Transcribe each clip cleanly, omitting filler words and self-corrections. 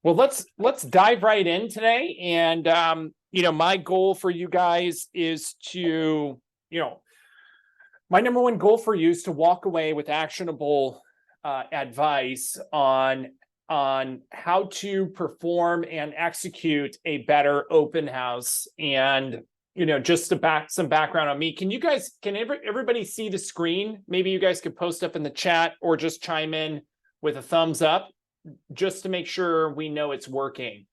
Well, let's dive right in today. And my goal for you guys is to, my number one goal for you is to walk away with actionable advice on how to perform and execute a better open house. And just some background on me. Can everybody see the screen? Maybe you guys could post up in the chat or just chime in with a thumbs up, just to make sure we know it's working.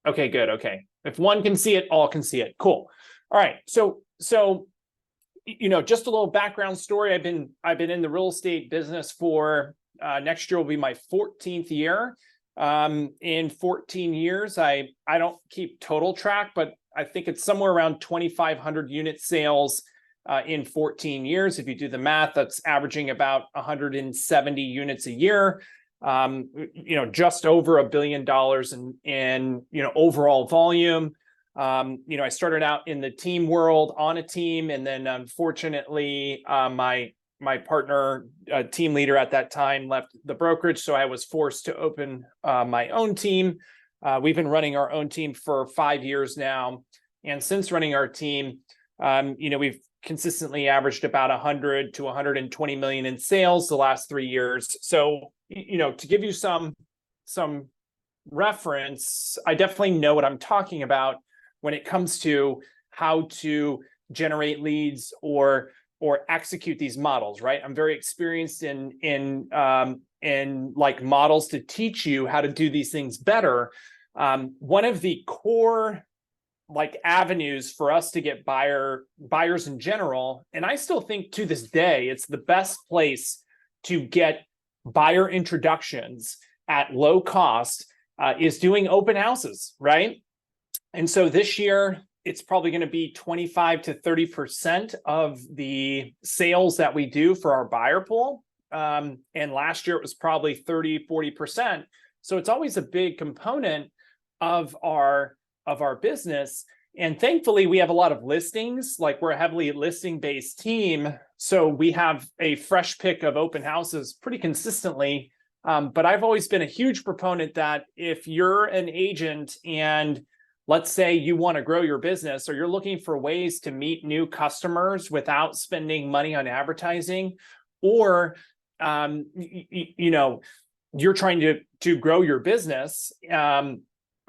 Okay, good. Okay. If one can see it, all can see it. Cool. All right. So just a little background story. I've been in the real estate business for next year will be my 14th year. In 14 years, I don't keep total track, but I think it's somewhere around 2,500 unit sales in 14 years. If you do the math, that's averaging about 170 units a year. Just over $1 billion in overall volume. I started out in the team world on a team, and then unfortunately, my partner, team leader at that time, left the brokerage, so I was forced to open my own team. We've been running our own team for 5 years now, and since running our team, we've consistently averaged about 100 to 120 million in sales the last 3 years. So, to give you some reference, I definitely know what I'm talking about when it comes to how to generate leads or execute these models, right? I'm very experienced in like models to teach you how to do these things better. One of the core avenues for us to get buyers in general, and I still think to this day, it's the best place to get buyer introductions at low cost, is doing open houses, right? And so this year, it's probably going to be 25 to 30% of the sales that we do for our buyer pool. And last year it was probably 30, 40%. So it's always a big component of our business. And thankfully, we have a lot of listings. Like, we're a heavily listing-based team, so we have a fresh pick of open houses pretty consistently. But I've always been a huge proponent that if you're an agent and let's say you want to grow your business, or you're looking for ways to meet new customers without spending money on advertising, or you're trying to grow your business,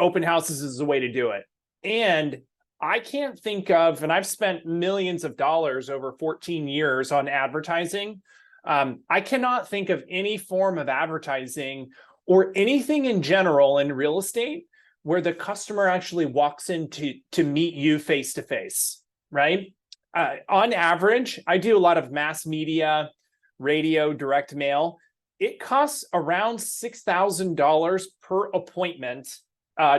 open houses is the way to do it. And I can't think of, and I've spent millions of dollars over 14 years on advertising. I cannot think of any form of advertising or anything in general in real estate where the customer actually walks in to meet you face to face, right? On average, I do a lot of mass media, radio, direct mail. It costs around $6,000 per appointment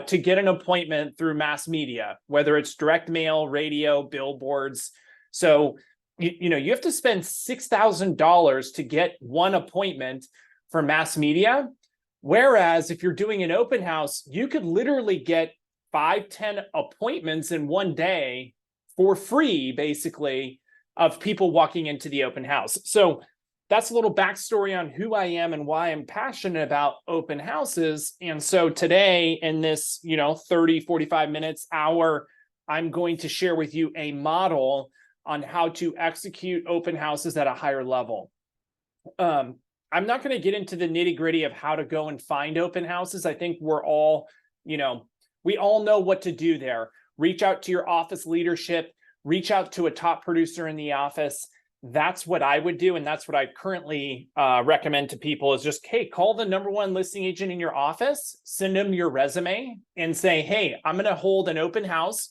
to get an appointment through mass media, whether it's direct mail, radio, billboards. So, you have to spend $6,000 to get one appointment for mass media. Whereas if you're doing an open house, you could literally get 5-10 appointments in one day for free, basically, of people walking into the open house. So that's a little backstory on who I am and why I'm passionate about open houses. And so today, in this 30, 45 minutes, hour, I'm going to share with you a model on how to execute open houses at a higher level. I'm not going to get into the nitty gritty of how to go and find open houses. I think we're all, we all know what to do there. Reach out to your office leadership, reach out to a top producer in the office. That's what I would do. And that's what I currently recommend to people is just, hey, call the number one listing agent in your office, send them your resume and say, hey, I'm going to hold an open house,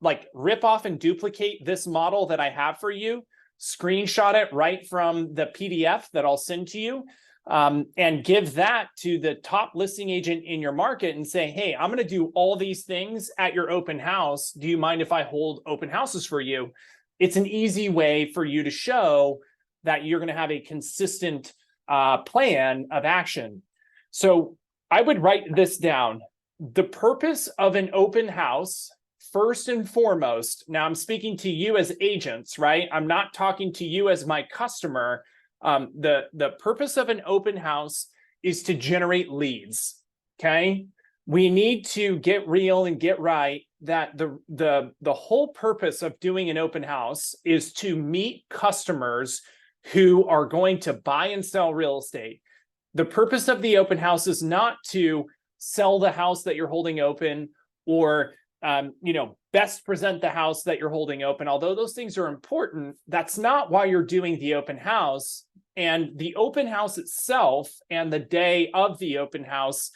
like rip off and duplicate this model that I have for you. Screenshot it right from the PDF that I'll send to you, and give that to the top listing agent in your market and say, hey, I'm going to do all these things at your open house. Do you mind if I hold open houses for you? It's an easy way for you to show that you're going to have a consistent plan of action. So I would write this down. The purpose of an open house, first and foremost, now I'm speaking to you as agents, right? I'm not talking to you as my customer. The purpose of an open house is to generate leads. Okay. We need to get real and get right that the whole purpose of doing an open house is to meet customers who are going to buy and sell real estate. The purpose of the open house is not to sell the house that you're holding open or best present the house that you're holding open. Although those things are important, that's not why you're doing the open house. And the open house itself and the day of the open house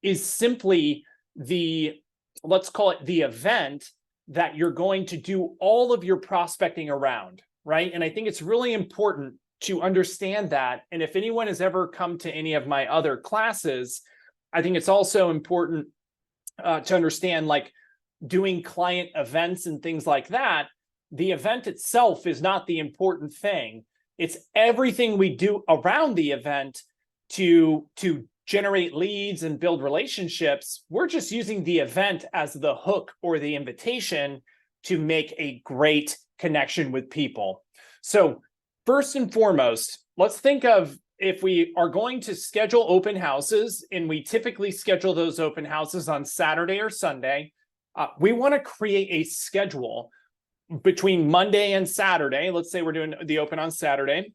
is simply let's call it the event that you're going to do all of your prospecting around, right? And I think it's really important to understand that. And if anyone has ever come to any of my other classes, I think it's also important to understand, like, doing client events and things like that. The event itself is not the important thing. It's everything we do around the event to generate leads and build relationships. We're just using the event as the hook or the invitation to make a great connection with people. So first and foremost, let's think of, if we are going to schedule open houses, and we typically schedule those open houses on Saturday or Sunday, we want to create a schedule between Monday and Saturday. Let's say we're doing the open on Saturday.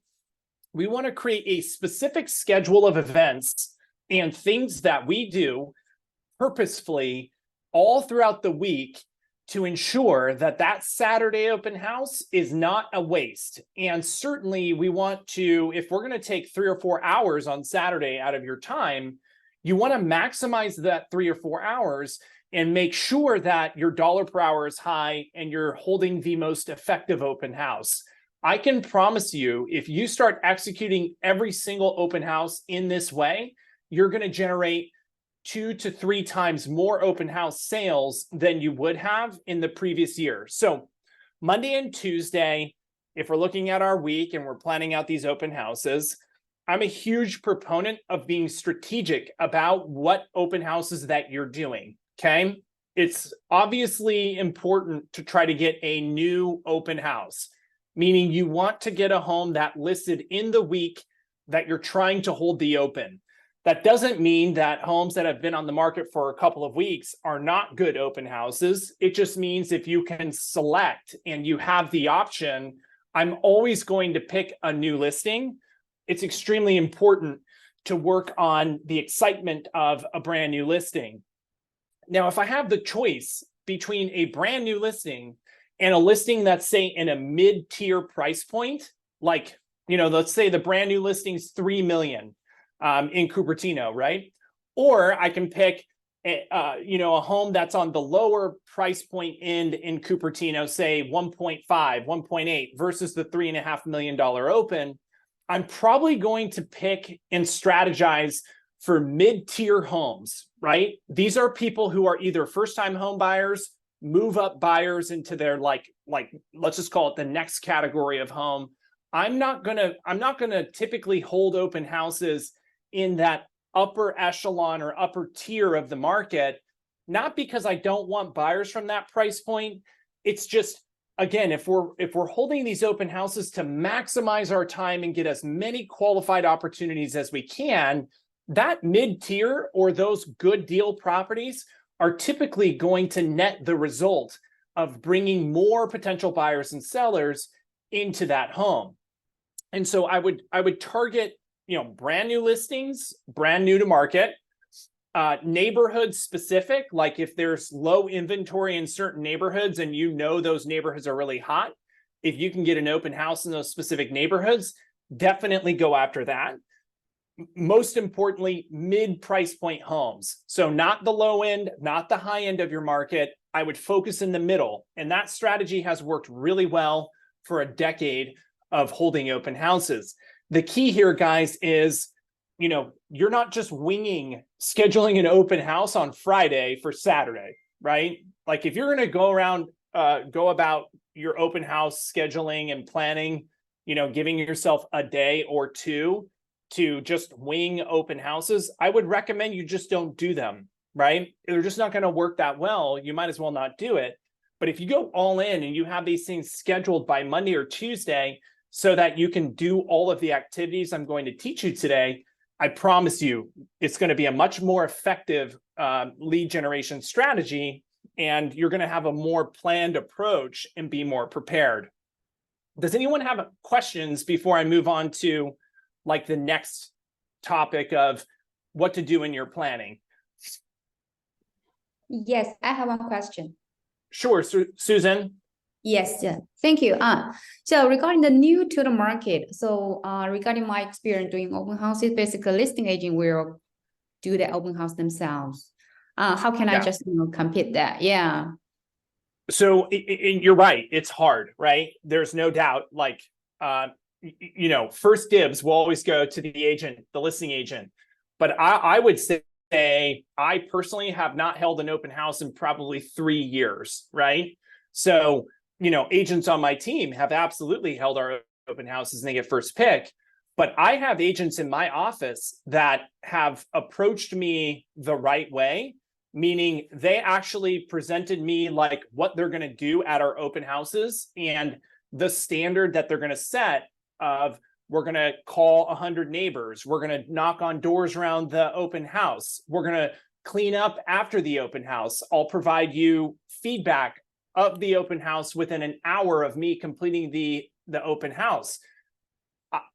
We want to create a specific schedule of events and things that we do purposefully all throughout the week to ensure that that Saturday open house is not a waste. And certainly we want to, if we're going to take 3 or 4 hours on Saturday out of your time, you want to maximize that 3 or 4 hours and make sure that your dollar per hour is high and you're holding the most effective open house. I can promise you, if you start executing every single open house in this way, you're going to generate 2 to 3 times more open house sales than you would have in the previous year. So Monday and Tuesday, if we're looking at our week and we're planning out these open houses, I'm a huge proponent of being strategic about what open houses that you're doing. Okay. It's obviously important to try to get a new open house, meaning you want to get a home that listed in the week that you're trying to hold the open. That doesn't mean that homes that have been on the market for a couple of weeks are not good open houses. It just means if you can select and you have the option, I'm always going to pick a new listing. It's extremely important to work on the excitement of a brand new listing. Now, if I have the choice between a brand new listing and a listing that's, say, in a mid-tier price point, like, let's say the brand new listing's $3 million in Cupertino, right? Or I can pick a home that's on the lower price point end in Cupertino, say 1.5, 1.8 versus the $3.5 million open. I'm probably going to pick and strategize for mid-tier homes, right? These are people who are either first-time home buyers, move-up buyers into their like let's just call it the next category of home. I'm not gonna typically hold open houses in that upper echelon or upper tier of the market, not because I don't want buyers from that price point. It's just, again, if we're holding these open houses to maximize our time and get as many qualified opportunities as we can, that mid-tier or those good deal properties are typically going to net the result of bringing more potential buyers and sellers into that home. And so I would target, brand new listings, brand new to market, neighborhood specific, like if there's low inventory in certain neighborhoods and those neighborhoods are really hot, if you can get an open house in those specific neighborhoods, definitely go after that. Most importantly, mid-price point homes. So not the low end, not the high end of your market. I would focus in the middle. And that strategy has worked really well for a decade of holding open houses. The key here, guys, is, you're not just winging scheduling an open house on Friday for Saturday, right? Like if you're going to go about your open house scheduling and planning, giving yourself a day or two to just wing open houses, I would recommend you just don't do them, right? They're just not going to work that well. You might as well not do it. But if you go all in and you have these things scheduled by Monday or Tuesday, so that you can do all of the activities I'm going to teach you today, I promise you it's going to be a much more effective lead generation strategy, and you're going to have a more planned approach and be more prepared. Does anyone have questions before I move on to like the next topic of what to do in your planning? Yes, I have one question. Sure, Susan. Yes, yeah. Thank you. So regarding the new to the market, so regarding my experience doing open houses, basically listing agent will do the open house themselves. How can I just compete that? Yeah. So you're right. It's hard, right? There's no doubt. Like, first dibs will always go to the agent, the listing agent. But I would say I personally have not held an open house in probably 3 years, right? So, agents on my team have absolutely held our open houses and they get first pick. But I have agents in my office that have approached me the right way, meaning they actually presented me like what they're going to do at our open houses and the standard that they're going to set of, we're going to call 100 neighbors. We're going to knock on doors around the open house. We're going to clean up after the open house. I'll provide you feedback of the open house within an hour of me completing the open house.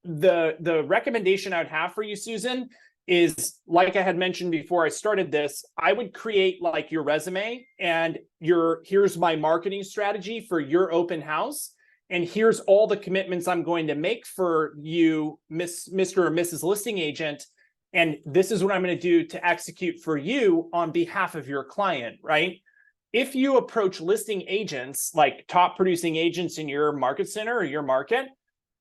The recommendation I would have for you, Susan, is like I had mentioned before I started this, I would create like your resume and here's my marketing strategy for your open house. And here's all the commitments I'm going to make for you, Mr. or Mrs. Listing Agent. And this is what I'm going to do to execute for you on behalf of your client, right? If you approach listing agents, like top producing agents in your market center or your market,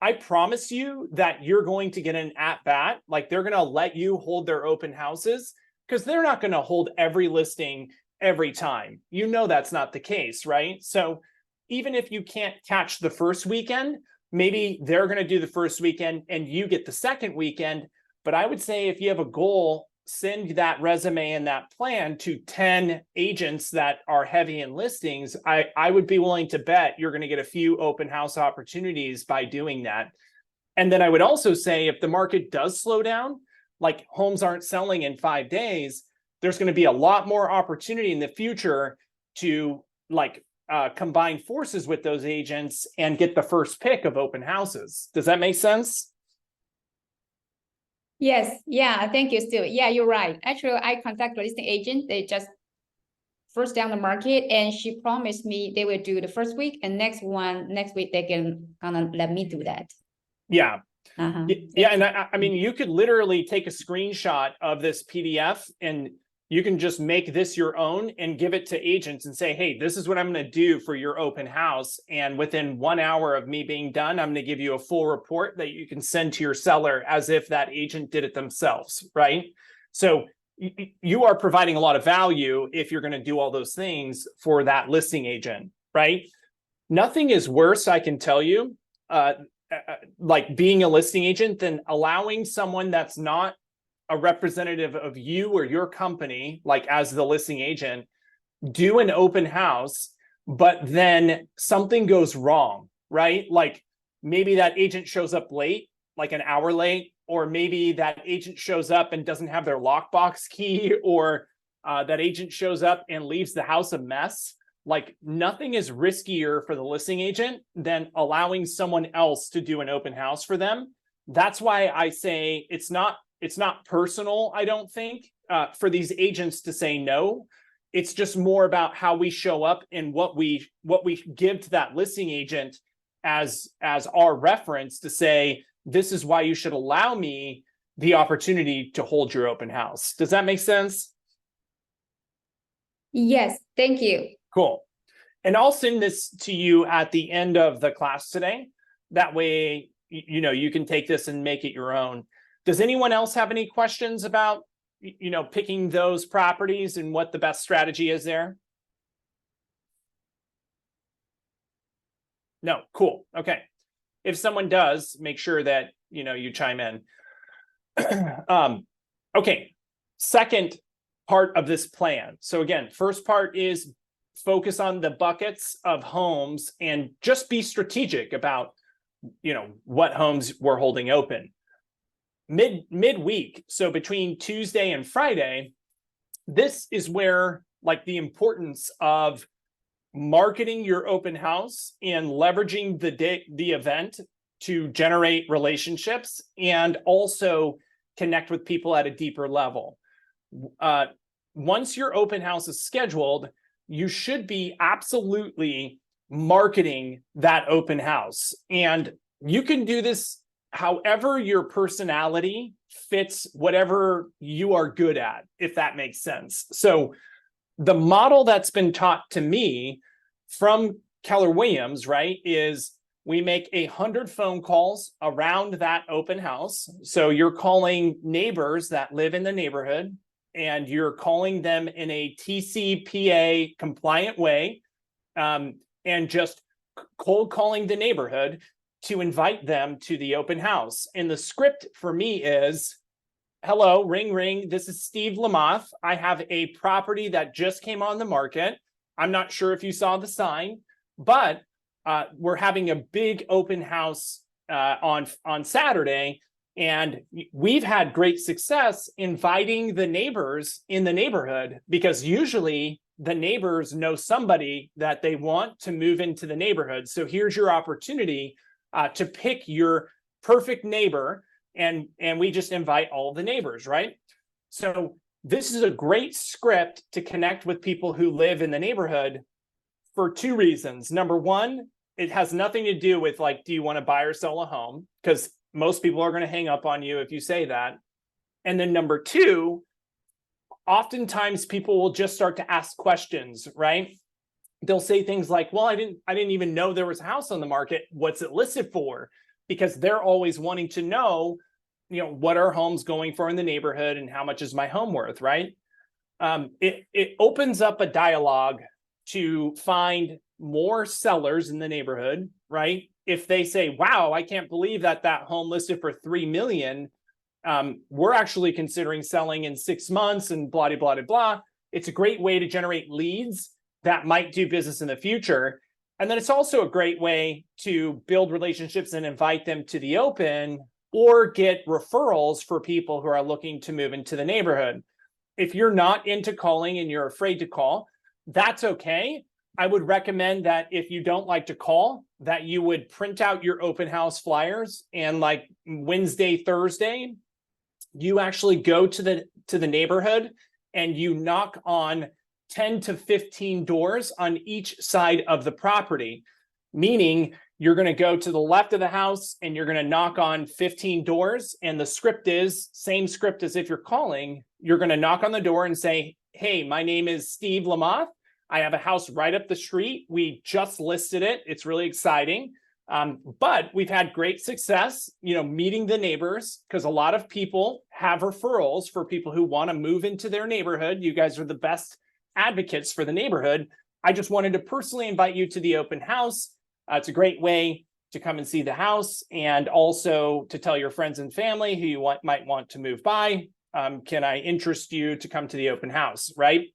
I promise you that you're going to get an at-bat, like they're going to let you hold their open houses because they're not going to hold every listing every time. That's not the case, right? So even if you can't catch the first weekend, maybe they're going to do the first weekend and you get the second weekend. But I would say if you have a goal, send that resume and that plan to 10 agents that are heavy in listings. I would be willing to bet you're going to get a few open house opportunities by doing that. And then I would also say if the market does slow down, like homes aren't selling in 5 days, there's going to be a lot more opportunity in the future to combine forces with those agents and get the first pick of open houses. Does that make sense? Yes. Yeah. Thank you, Steve. Yeah, you're right. Actually, I contact the listing agent. They just first down the market, and she promised me they will do the first week, and next week they gonna let me do that. Yeah. Yeah. And I mean, you could literally take a screenshot of this PDF and you can just make this your own and give it to agents and say, hey, this is what I'm going to do for your open house. And within 1 hour of me being done, I'm going to give you a full report that you can send to your seller as if that agent did it themselves, right? So you are providing a lot of value if you're going to do all those things for that listing agent, right? Nothing is worse, I can tell you, like being a listing agent than allowing someone that's not a representative of you or your company, like as the listing agent, do an open house, but then something goes wrong, right? Like maybe that agent shows up late, like an hour late, or maybe that agent shows up and doesn't have their lockbox key, or that agent shows up and leaves the house a mess. Like nothing is riskier for the listing agent than allowing someone else to do an open house for them. That's why I say it's not personal, I don't think, for these agents to say no. It's just more about how we show up and what we give to that listing agent as our reference to say, this is why you should allow me the opportunity to hold your open house. Does that make sense? Yes, thank you. Cool. And I'll send this to you at the end of the class today. That way, you can take this and make it your own. Does anyone else have any questions about, picking those properties and what the best strategy is there? No, cool. Okay. If someone does, make sure that, you chime in. Okay. Second part of this plan. So again, first part is focus on the buckets of homes and just be strategic about what homes we're holding open. Midweek, so between Tuesday and Friday, this is where like the importance of marketing your open house and leveraging the event to generate relationships and also connect with people at a deeper level. Once your open house is scheduled, you should be absolutely marketing that open house. And you can do this however your personality fits whatever you are good at, if that makes sense. So the model that's been taught to me from Keller Williams, right, is we make 100 phone calls around that open house. So you're calling neighbors that live in the neighborhood, and you're calling them in a TCPA compliant way, and just cold calling the neighborhood to invite them to the open house. And the script for me is, hello, ring, ring. This is Steve Lamoth. I have a property that just came on the market. I'm not sure if you saw the sign, but we're having a big open house on Saturday. And we've had great success inviting the neighbors in the neighborhood, because usually the neighbors know somebody that they want to move into the neighborhood. So here's your opportunity to pick your perfect neighbor, and we just invite all the neighbors, right? So this is a great script to connect with people who live in the neighborhood for two reasons. Number one, it has nothing to do with like, do you want to buy or sell a home? Because most people are going to hang up on you if you say that. And then number two, oftentimes people will just start to ask questions, right? They'll say things like, well, I didn't even know there was a house on the market. What's it listed for? Because they're always wanting to know, what are homes going for in the neighborhood and how much is my home worth, right? It opens up a dialogue to find more sellers in the neighborhood, right? If they say, wow, I can't believe that home listed for $3 million, we're actually considering selling in 6 months and blah, blah, blah, blah. It's a great way to generate leads that might do business in the future. And then it's also a great way to build relationships and invite them to the open, or get referrals for people who are looking to move into the neighborhood. If you're not into calling and you're afraid to call, that's okay. I would recommend that if you don't like to call, that you would print out your open house flyers, and like Wednesday, Thursday, you actually go to the neighborhood and you knock on 10 to 15 doors on each side of the property, meaning you're going to go to the left of the house and you're going to knock on 15 doors. And the script is same script as if you're calling. You're going to knock on the door and say, hey, my name is Steve Lamoth. I have a house right up the street. We just listed it. It's really exciting. But we've had great success, meeting the neighbors, because a lot of people have referrals for people who want to move into their neighborhood. You guys are the best advocates for the neighborhood. I just wanted to personally invite you to the open house. It's a great way to come and see the house, and also to tell your friends and family who you might want to move by. Can I interest you to come to the open house, right?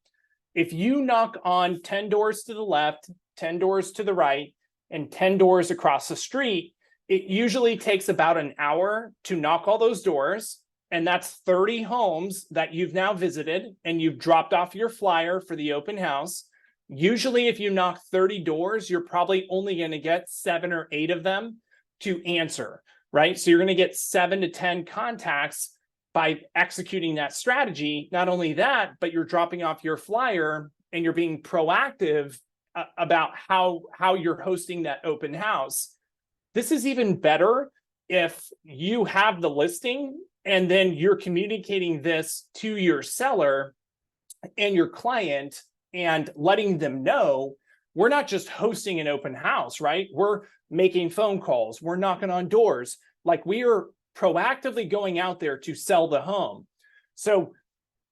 If you knock on 10 doors to the left, 10 doors to the right, and 10 doors across the street, it usually takes about an hour to knock all those doors. And that's 30 homes that you've now visited, and you've dropped off your flyer for the open house. Usually, if you knock 30 doors, you're probably only going to get 7 or 8 of them to answer, right? So you're going to get 7 to 10 contacts by executing that strategy. Not only that, but you're dropping off your flyer and you're being proactive about how you're hosting that open house. This is even better if you have the listing and then you're communicating this to your seller and your client and letting them know, we're not just hosting an open house, right? We're making phone calls, we're knocking on doors, like we are proactively going out there to sell the home. So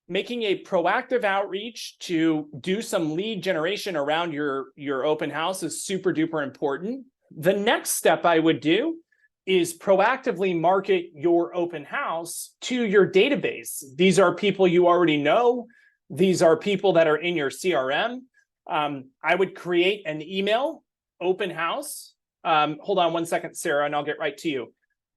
making a proactive outreach to do some lead generation around your open house is super duper important. The next step I would do is proactively market your open house to your database. These are people you already know. These are people that are in your CRM. I would create an email open house hold on one second, Sarah, and I'll get right to you.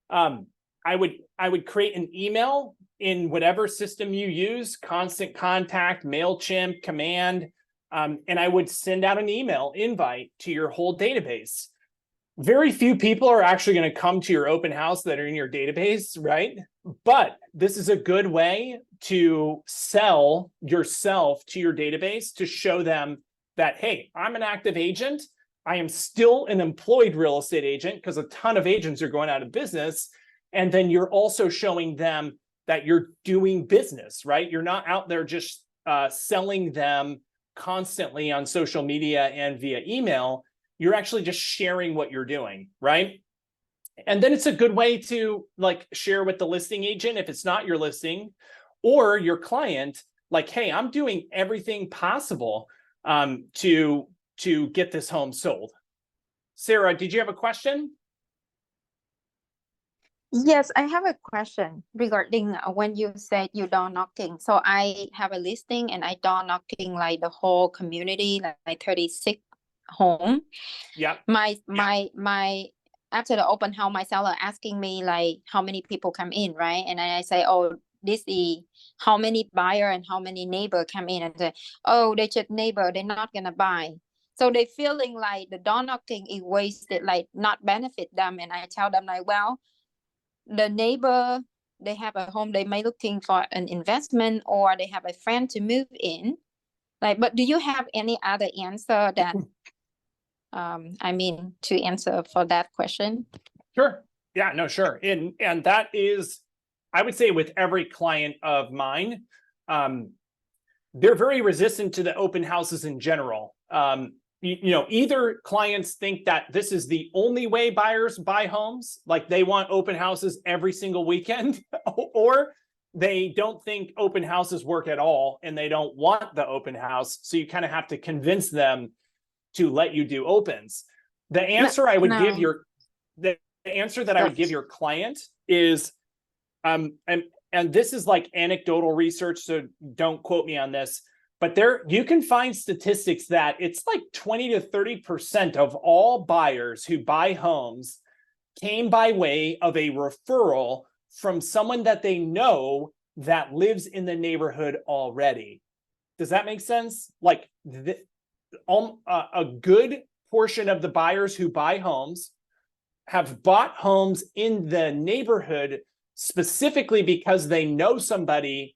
I would create an email in whatever system you use, Constant Contact, MailChimp, Command, and I would send out an email invite to your whole database. Very few people are actually going to come to your open house that are in your database, right? But this is a good way to sell yourself to your database to show them that, hey, I'm an active agent. I am still an employed real estate agent because a ton of agents are going out of business. And then you're also showing them that you're doing business, right? You're not out there just selling them constantly on social media and via email. You're actually just sharing what you're doing, right? And then it's a good way to like share with the listing agent if it's not your listing or your client, like, hey, I'm doing everything possible to get this home sold. Sarah, did you have a question? Yes, I have a question regarding when you said you door knocking. So I have a listing and I door knocking like the whole community, like 36 home. Yeah. My after the open house, my seller asking me like how many people come in, right? And I say, oh, this is how many buyer and how many neighbor come in, and say, oh, they just neighbor, they're not gonna buy. So they feeling like the door knocking is wasted, like not benefit them. And I tell them like, well, the neighbor, they have a home, they may looking for an investment or they have a friend to move in. Like, but do you have any other answer that I mean to answer for that question? Sure. Yeah, no, sure. And that is, I would say with every client of mine, they're very resistant to the open houses in general. You know, either clients think that this is the only way buyers buy homes, like they want open houses every single weekend, or they don't think open houses work at all and they don't want the open house. So you kind of have to convince them to let you do opens. The answer I would give the answer that I would give your client is, and this is like anecdotal research, so don't quote me on this, but there you can find statistics that it's like 20 to 30% of all buyers who buy homes came by way of a referral from someone that they know that lives in the neighborhood already. Does that make sense? Like a good portion of the buyers who buy homes have bought homes in the neighborhood specifically because they know somebody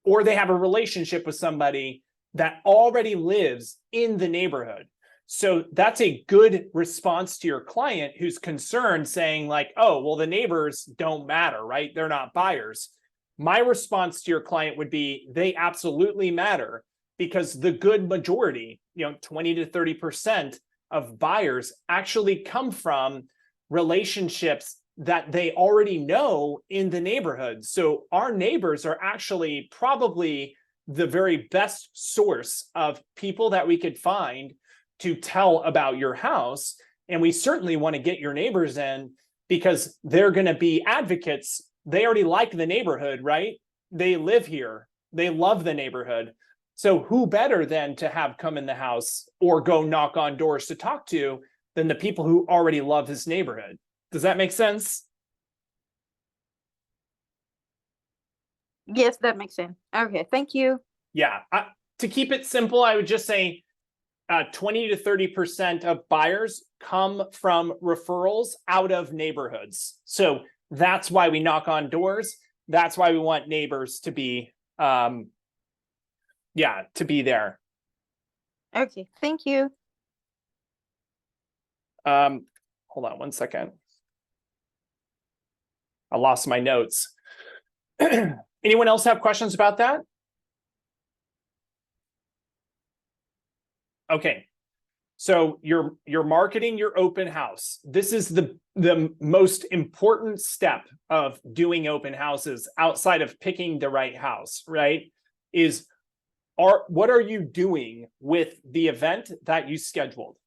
or they have a relationship with somebody that already lives in the neighborhood. So that's a good response to your client who's concerned, saying like, oh, well, the neighbors don't matter, right? They're not buyers. My response to your client would be, they absolutely matter, because the good majority, 20 to 30% of buyers actually come from relationships that they already know in the neighborhood. So our neighbors are actually probably the very best source of people that we could find to tell about your house. And we certainly want to get your neighbors in because they're going to be advocates. They already like the neighborhood, right? They live here. They love the neighborhood. So who better than to have come in the house or go knock on doors to talk to than the people who already love this neighborhood? Does that make sense? Yes, that makes sense. Okay, thank you. Yeah. To keep it simple, I would just say 20 to 30% of buyers come from referrals out of neighborhoods. So that's why we knock on doors. That's why we want neighbors to be, to be there. Okay, thank you. Hold on one second. I lost my notes. Anyone else have questions about that? Okay. So you're marketing your open house. This is the most important step of doing open houses outside of picking the right house, right? What are you doing with the event that you scheduled?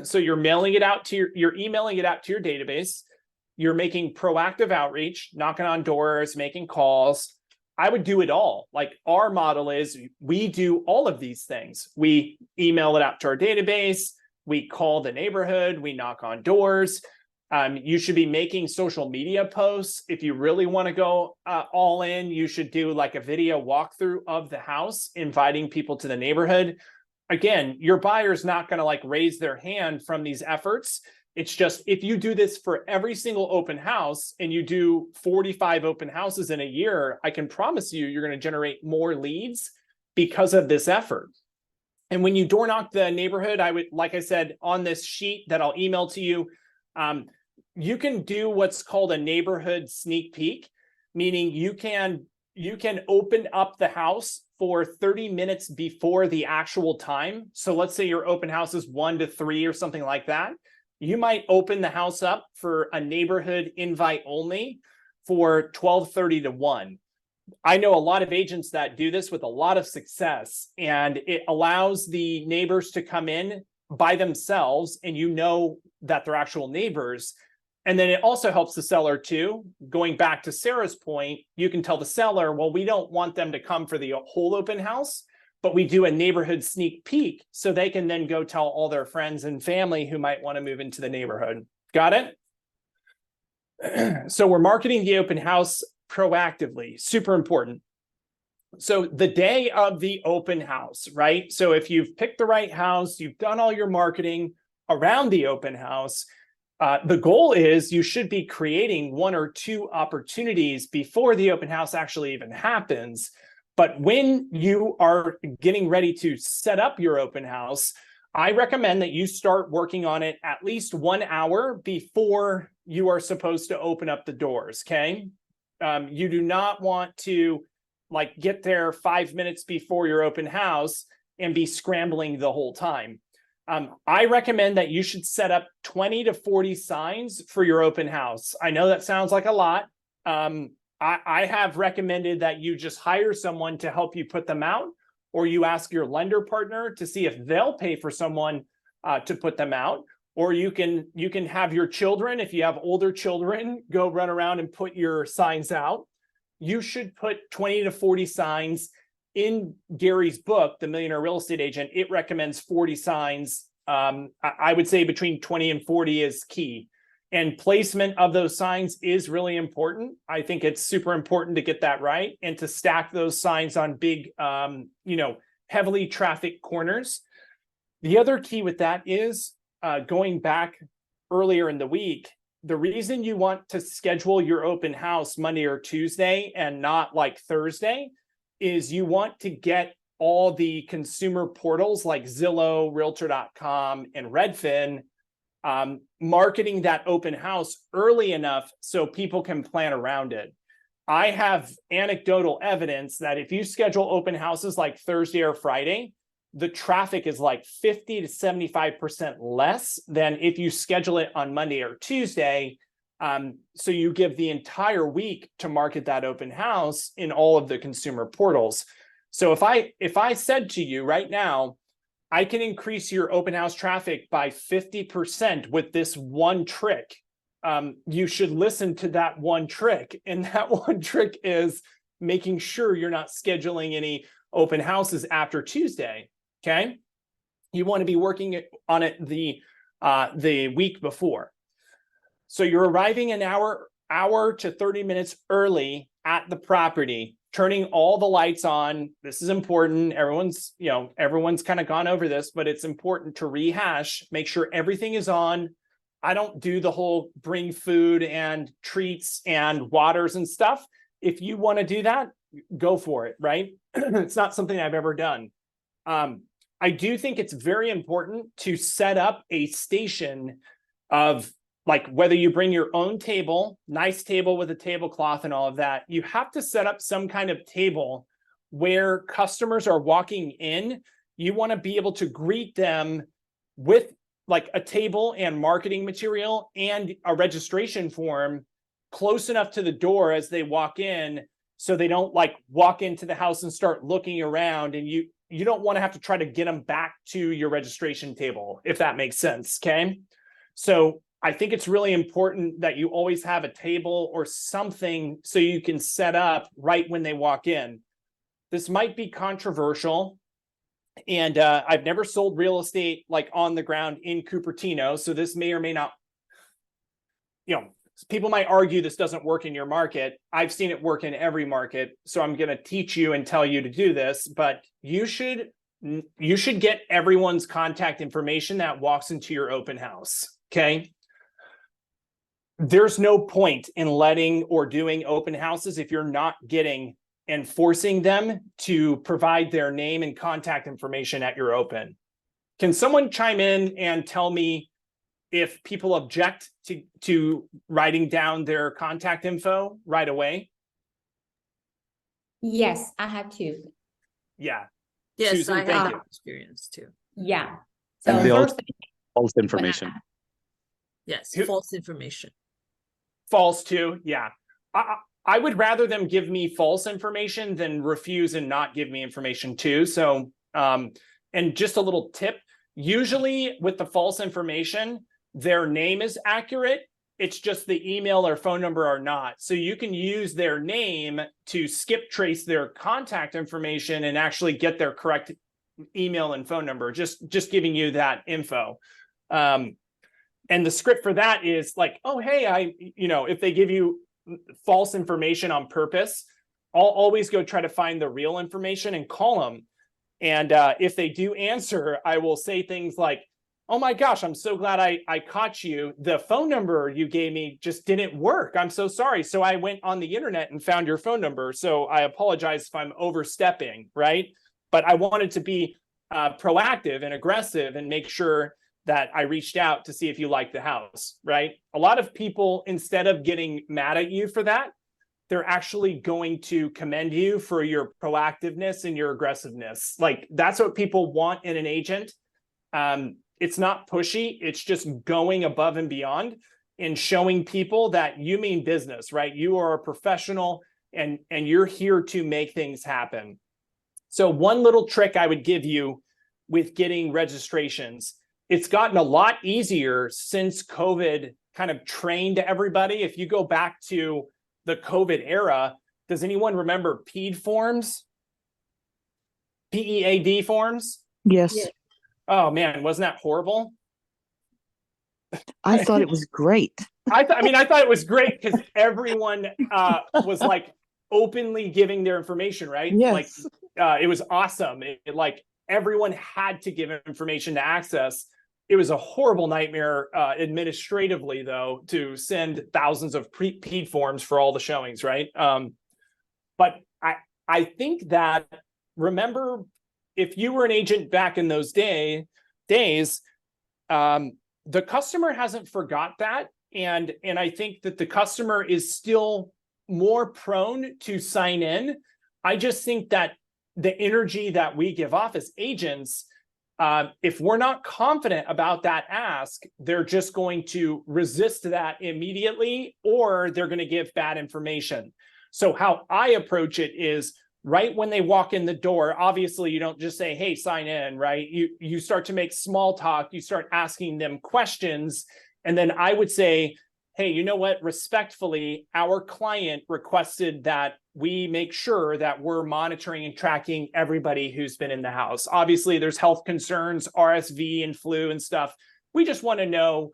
So you're mailing it out to you're emailing it out to your database. You're making proactive outreach, knocking on doors, making calls. I would do it all. Like our model is we do all of these things. We email it out to our database. we call the neighborhood, we knock on doors. You should be making social media posts. If you really want to go all in, you should do like a video walkthrough of the house, inviting people to the neighborhood. Again, your buyer's not going to like raise their hand from these efforts. It's just, if you do this for every single open house and you do 45 open houses in a year, I can promise you, you're going to generate more leads because of this effort. And when you door knock the neighborhood, I would, like I said, on this sheet that I'll email to you, you can do what's called a neighborhood sneak peek, meaning you can open up the house for 30 minutes before the actual time. So let's say your open house is 1 to 3 or something like that. You might open the house up for a neighborhood invite only for 12:30 to 1. I know a lot of agents that do this with a lot of success, and it allows the neighbors to come in by themselves, and you know that they're actual neighbors. And then it also helps the seller too. Going back to Sarah's point, you can tell the seller, well, we don't want them to come for the whole open house, but we do a neighborhood sneak peek so they can then go tell all their friends and family who might want to move into the neighborhood. Got it? So we're marketing the open house proactively, super important. So the day of the open house, right? So if you've picked the right house, you've done all your marketing around the open house, the goal is you should be creating 1 or 2 opportunities before the open house actually even happens. But when you are getting ready to set up your open house, I recommend that you start working on it at least 1 hour before you are supposed to open up the doors, okay? You do not want to like get there 5 minutes before your open house and be scrambling the whole time. I recommend that you should set up 20 to 40 signs for your open house. I know that sounds like a lot. I have recommended that you just hire someone to help you put them out, or you ask your lender partner to see if they'll pay for someone to put them out, or you can have your children, if you have older children, go run around and put your signs out. You should put 20 to 40 signs. In Gary's book, The Millionaire Real Estate Agent, it recommends 40 signs. I would say between 20 and 40 is key. And placement of those signs is really important. I think it's super important to get that right and to stack those signs on big, heavily trafficked corners. The other key with that is going back earlier in the week, the reason you want to schedule your open house Monday or Tuesday and not like Thursday is you want to get all the consumer portals like Zillow, Realtor.com, and Redfin marketing that open house early enough so people can plan around it. I have anecdotal evidence that if you schedule open houses like Thursday or Friday, the traffic is like 50 to 75% less than if you schedule it on Monday or Tuesday. So you give the entire week to market that open house in all of the consumer portals. So if I said to you right now, I can increase your open house traffic by 50% with this one trick, you should listen to that one trick. And that one trick is making sure you're not scheduling any open houses after Tuesday. Okay. You want to be working on it the week before. So you're arriving an hour to 30 minutes early at the property, turning all the lights on. This is important. Everyone's kind of gone over this, but it's important to rehash, make sure everything is on. I don't do the whole bring food and treats and waters and stuff. If you want to do that, go for it, right? It's not something I've ever done. I do think it's very important to set up a station of, like, whether you bring your own table, nice table with a tablecloth and all of that, you have to set up some kind of table where customers are walking in. You want to be able to greet them with like a table and marketing material and a registration form close enough to the door as they walk in, so they don't like walk into the house and start looking around, and you don't want to have to try to get them back to your registration table, if that makes sense. Okay. So I think it's really important that you always have a table or something so you can set up right when they walk in. This might be controversial, And I've never sold real estate like on the ground in Cupertino. So this may or may not, people might argue this doesn't work in your market. I've seen it work in every market. So I'm going to teach you and tell you to do this, but you should get everyone's contact information that walks into your open house. Okay. There's no point in letting or doing open houses if you're not getting and forcing them to provide their name and contact information at your open. Can someone chime in and tell me if people object to writing down their contact info right away? Yes, I have two. Yeah. Yes, Susan, I thank have you. experience too. Yeah. So And they first, also false information. Yes, Who- false information. False too. Yeah. I would rather them give me false information than refuse and not give me information too. So, and just a little tip, usually with the false information, their name is accurate. It's just the email or phone number are not. So you can use their name to skip trace their contact information and actually get their correct email and phone number, just giving you that info. And the script for that is like, oh, hey, if they give you false information on purpose, I'll always go try to find the real information and call them. And if they do answer, I will say things like, oh my gosh, I'm so glad I caught you. The phone number you gave me just didn't work. I'm so sorry. So I went on the internet and found your phone number. So I apologize if I'm overstepping, right? But I wanted to be proactive and aggressive and make sure that I reached out to see if you like the house, right? A lot of people, instead of getting mad at you for that, they're actually going to commend you for your proactiveness and your aggressiveness. Like that's what people want in an agent. It's not pushy. It's just going above and beyond and showing people that you mean business, right? You are a professional and you're here to make things happen. So one little trick I would give you with getting registrations, it's gotten a lot easier since COVID kind of trained everybody. If you go back to the COVID era, does anyone remember PEAD forms? PEAD forms? Yes, Yeah. Oh man, wasn't that horrible? I thought it was great. I thought it was great because everyone was like openly giving their information, right? Yes. Like it was awesome. Like everyone had to give information to access. It was a horrible nightmare administratively, though, to send thousands of PEAD forms for all the showings, right? But I think that, remember, if you were an agent back in those days, the customer hasn't forgot that. And I think that the customer is still more prone to sign in. I just think that the energy that we give off as agents, if we're not confident about that ask, they're just going to resist that immediately, or they're going to give bad information. So how I approach it is right when they walk in the door, obviously you don't just say, hey, sign in, right? You start to make small talk, you start asking them questions. And then I would say, hey, you know what? Respectfully, our client requested that we make sure that we're monitoring and tracking everybody who's been in the house. Obviously, there's health concerns, RSV and flu and stuff. We just want to know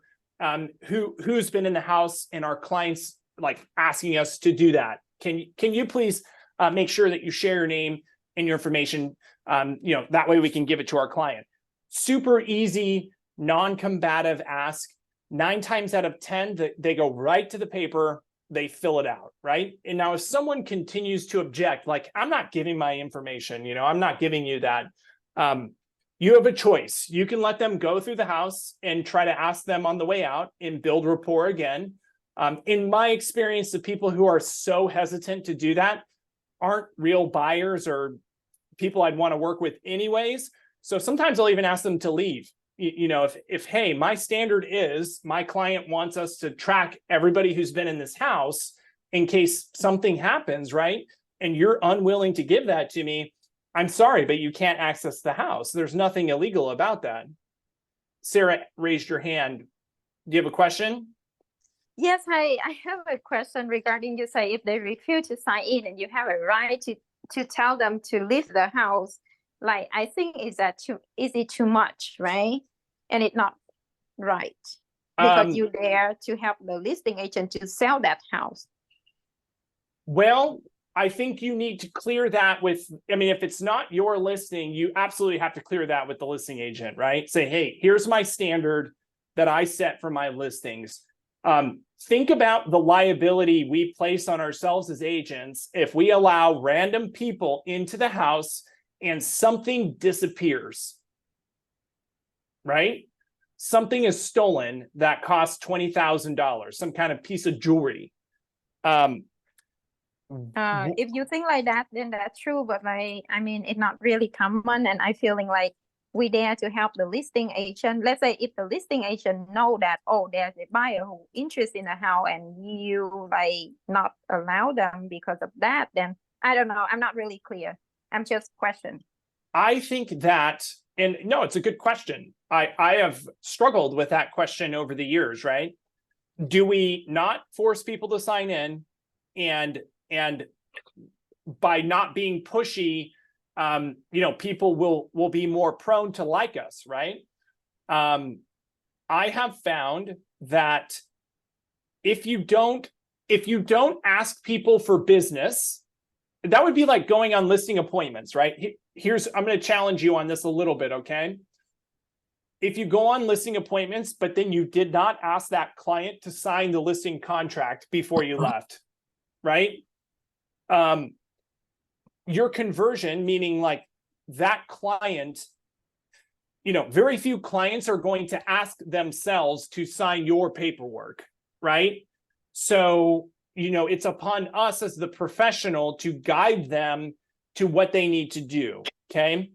who's been in the house, and our clients like asking us to do that. Can you please make sure that you share your name and your information? That way we can give it to our client. Super easy, non-combative ask. 9 times out of 10, they go right to the paper, they fill it out, right? And now if someone continues to object, like, I'm not giving my information, I'm not giving you that, you have a choice. You can let them go through the house and try to ask them on the way out and build rapport again. In my experience, the people who are so hesitant to do that aren't real buyers or people I'd want to work with anyways. So sometimes I'll even ask them to leave. If hey, my standard is my client wants us to track everybody who's been in this house in case something happens, right? And you're unwilling to give that to me, I'm sorry, but you can't access the house. There's nothing illegal about that. Sarah raised your hand. Do you have a question? Yes, I have a question regarding, you say if they refuse to sign in and you have a right to tell them to leave the house. Like, I think is it too much, right? And it's not right. Because you're there to help the listing agent to sell that house. Well, I think you need to clear that with, I mean, if it's not your listing, you absolutely have to clear that with the listing agent, right? Say, hey, here's my standard that I set for my listings. Think about the liability we place on ourselves as agents if we allow random people into the house and something disappears, right? Something is stolen that costs $20,000, some kind of piece of jewelry. If you think like that, then that's true. But like, I mean, it's not really common, and I feeling like we there to help the listing agent. Let's say if the listing agent know that, oh, there's a buyer who interested in the house, and you like not allow them because of that, then I don't know. I'm not really clear. I'm just questioning. I think that, and no, it's a good question. I have struggled with that question over the years, right? Do we not force people to sign in, and by not being pushy, people will be more prone to like us, right? I have found that if you don't ask people for business, that would be like going on listing appointments, right? I'm going to challenge you on this a little bit, okay? If you go on listing appointments, but then you did not ask that client to sign the listing contract before you left, right? Your conversion, meaning like that client, very few clients are going to ask themselves to sign your paperwork, right? So, it's upon us as the professional to guide them to what they need to do, okay?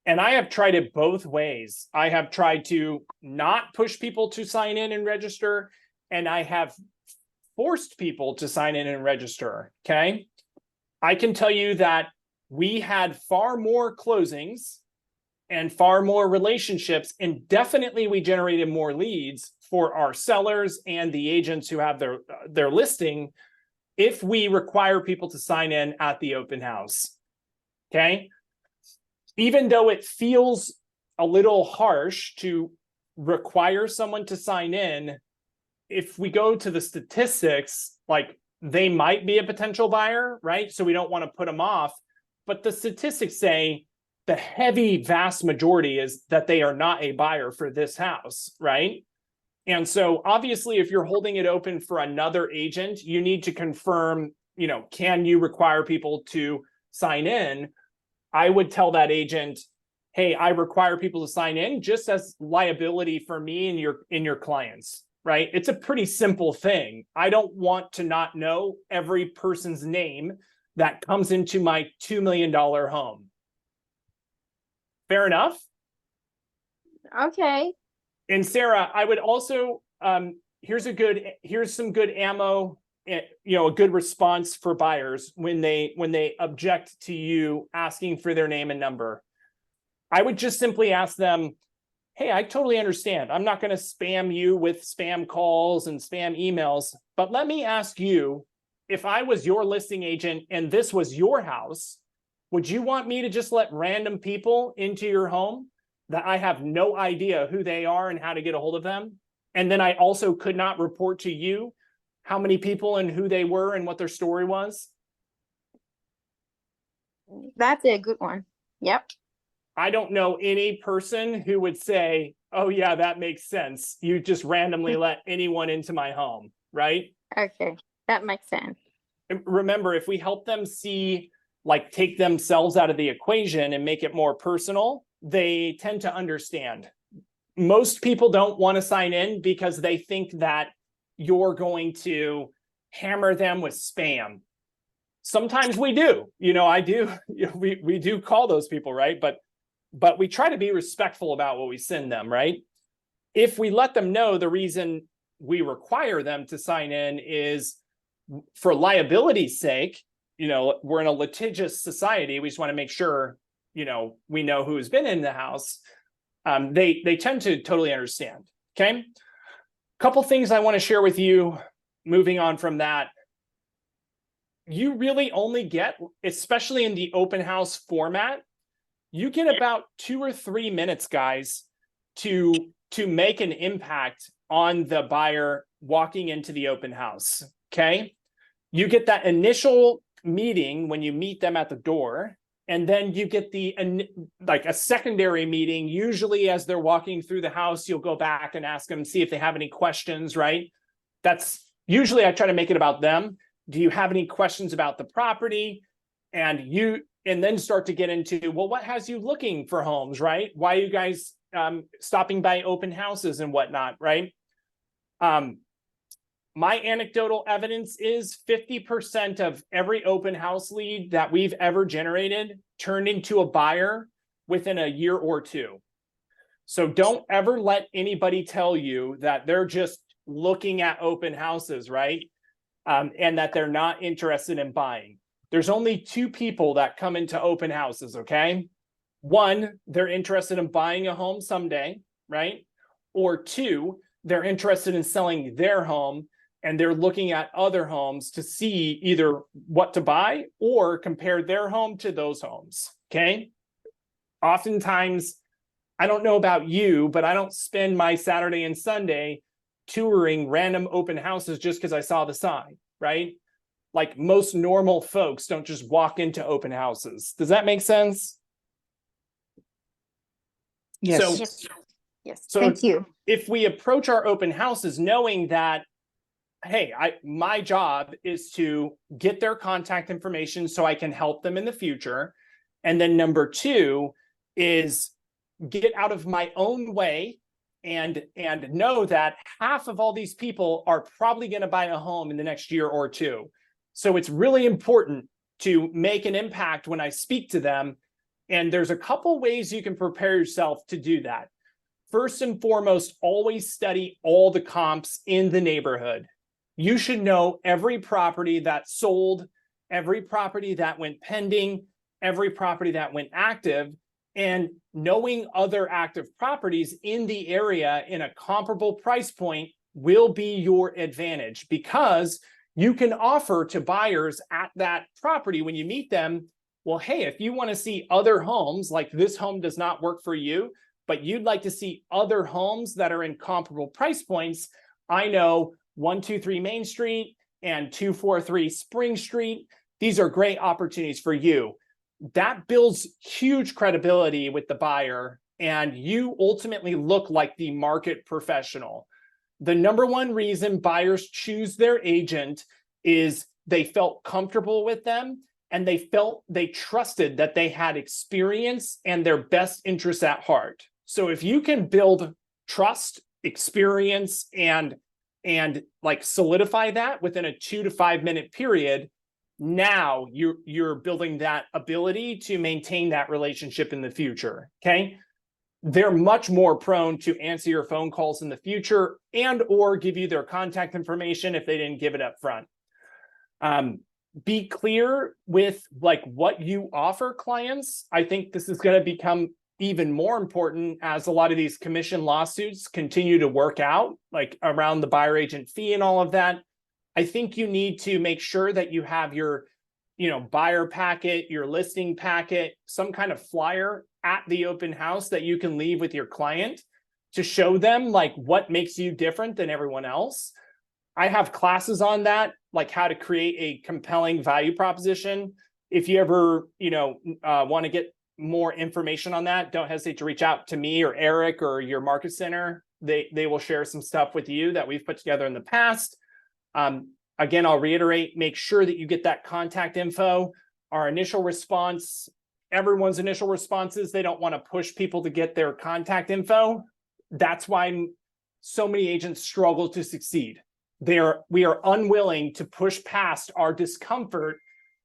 And I have tried it both ways. I have tried to not push people to sign in and register, and I have forced people to sign in and register, okay? I can tell you that we had far more closings and far more relationships, and definitely we generated more leads for our sellers and the agents who have their listing if we require people to sign in at the open house, okay? Even though it feels a little harsh to require someone to sign in, if we go to the statistics, like they might be a potential buyer, right? So we don't want to put them off. But the statistics say the heavy vast majority is that they are not a buyer for this house, right? And so obviously, if you're holding it open for another agent, you need to confirm, can you require people to sign in? I would tell that agent, hey, I require people to sign in just as liability for me and your clients, right? It's a pretty simple thing. I don't want to not know every person's name that comes into my $2 million home. Fair enough? Okay. And Sarah, I would also, here's some good ammo, a good response for buyers when they object to you asking for their name and number. I would just simply ask them, hey, I totally understand. I'm not going to spam you with spam calls and spam emails, but let me ask you, if I was your listing agent and this was your house, would you want me to just let random people into your home that I have no idea who they are and how to get a hold of them? And then I also could not report to you how many people and who they were and what their story was? That's a good one. Yep. I don't know any person who would say, oh yeah, that makes sense. You just randomly let anyone into my home, right? Okay, that makes sense. And remember, if we help them see, like take themselves out of the equation and make it more personal, they tend to understand. Most people don't want to sign in because they think that you're going to hammer them with spam. Sometimes we do, I do, we do call those people, right? But we try to be respectful about what we send them, right? If we let them know the reason we require them to sign in is for liability's sake, we're in a litigious society. We just want to make sure, we know who's been in the house. They tend to totally understand. Okay. Couple things I want to share with you moving on from that. You really only get, especially in the open house format, you get about 2 or 3 minutes, guys, to make an impact on the buyer walking into the open house. Okay. You get that initial meeting when you meet them at the door, and then you get like a secondary meeting. Usually as they're walking through the house, you'll go back and ask them, see if they have any questions, right? That's usually, I try to make it about them. Do you have any questions about the property? And then start to get into, well, what has you looking for homes, right? Why are you guys stopping by open houses and whatnot, right? My anecdotal evidence is 50% of every open house lead that we've ever generated turned into a buyer within a year or two. So don't ever let anybody tell you that they're just looking at open houses, right? And that they're not interested in buying. There's only 2 people that come into open houses, okay? 1, they're interested in buying a home someday, right? Or 2, they're interested in selling their home and they're looking at other homes to see either what to buy or compare their home to those homes, okay? Oftentimes, I don't know about you, but I don't spend my Saturday and Sunday touring random open houses just because I saw the sign, right? Like most normal folks don't just walk into open houses. Does that make sense? Yes. So, Yes. so Thank you. if we approach our open houses knowing that, hey, my job is to get their contact information so I can help them in the future. And then number 2 is get out of my own way and know that half of all these people are probably going to buy a home in the next year or 2. So it's really important to make an impact when I speak to them. And there's a couple ways you can prepare yourself to do that. First and foremost, always study all the comps in the neighborhood. You should know every property that sold, every property that went pending, every property that went active, and knowing other active properties in the area in a comparable price point will be your advantage, because you can offer to buyers at that property when you meet them, well, hey, if you want to see other homes, like this home does not work for you, but you'd like to see other homes that are in comparable price points, I know 123 Main Street and 243 Spring Street. These are great opportunities for you. That builds huge credibility with the buyer, and you ultimately look like the market professional. The number one reason buyers choose their agent is they felt comfortable with them and they trusted that they had experience and their best interests at heart. So if you can build trust, experience, and like solidify that within a 2 to 5 minute period, now you're building that ability to maintain that relationship in the future, okay? They're much more prone to answer your phone calls in the future and or give you their contact information if they didn't give it up front. Be clear with like what you offer clients. I think this is going to become even more important as a lot of these commission lawsuits continue to work out, like around the buyer agent fee and all of that. I think you need to make sure that you have your, buyer packet, your listing packet, some kind of flyer at the open house that you can leave with your client to show them like what makes you different than everyone else. I have classes on that, like how to create a compelling value proposition. If you ever, want to get more information on that, don't hesitate to reach out to me or Eric or your market center. They will share some stuff with you that we've put together in the past. Again, I'll reiterate, make sure that you get that contact info. Our initial response, everyone's initial response is they don't want to push people to get their contact info. That's why so many agents struggle to succeed. We are unwilling to push past our discomfort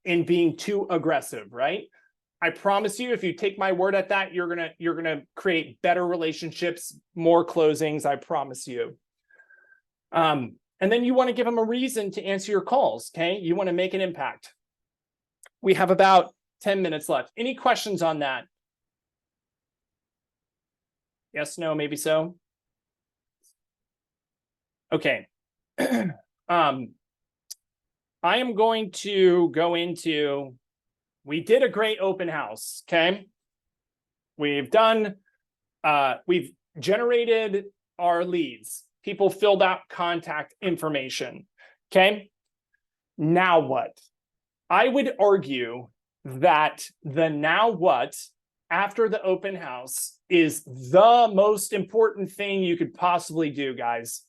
in being too aggressive, right? I promise you, if you take my word at that, you're gonna create better relationships, more closings. I promise you. And then you want to give them a reason to answer your calls. Okay, you want to make an impact. We have about 10 minutes left. Any questions on that? Yes, no, maybe so. Okay. I am going to go into. We did a great open house. Okay. We've generated our leads. People filled out contact information. Okay. Now what? I would argue that the now what after the open house is the most important thing you could possibly do, guys.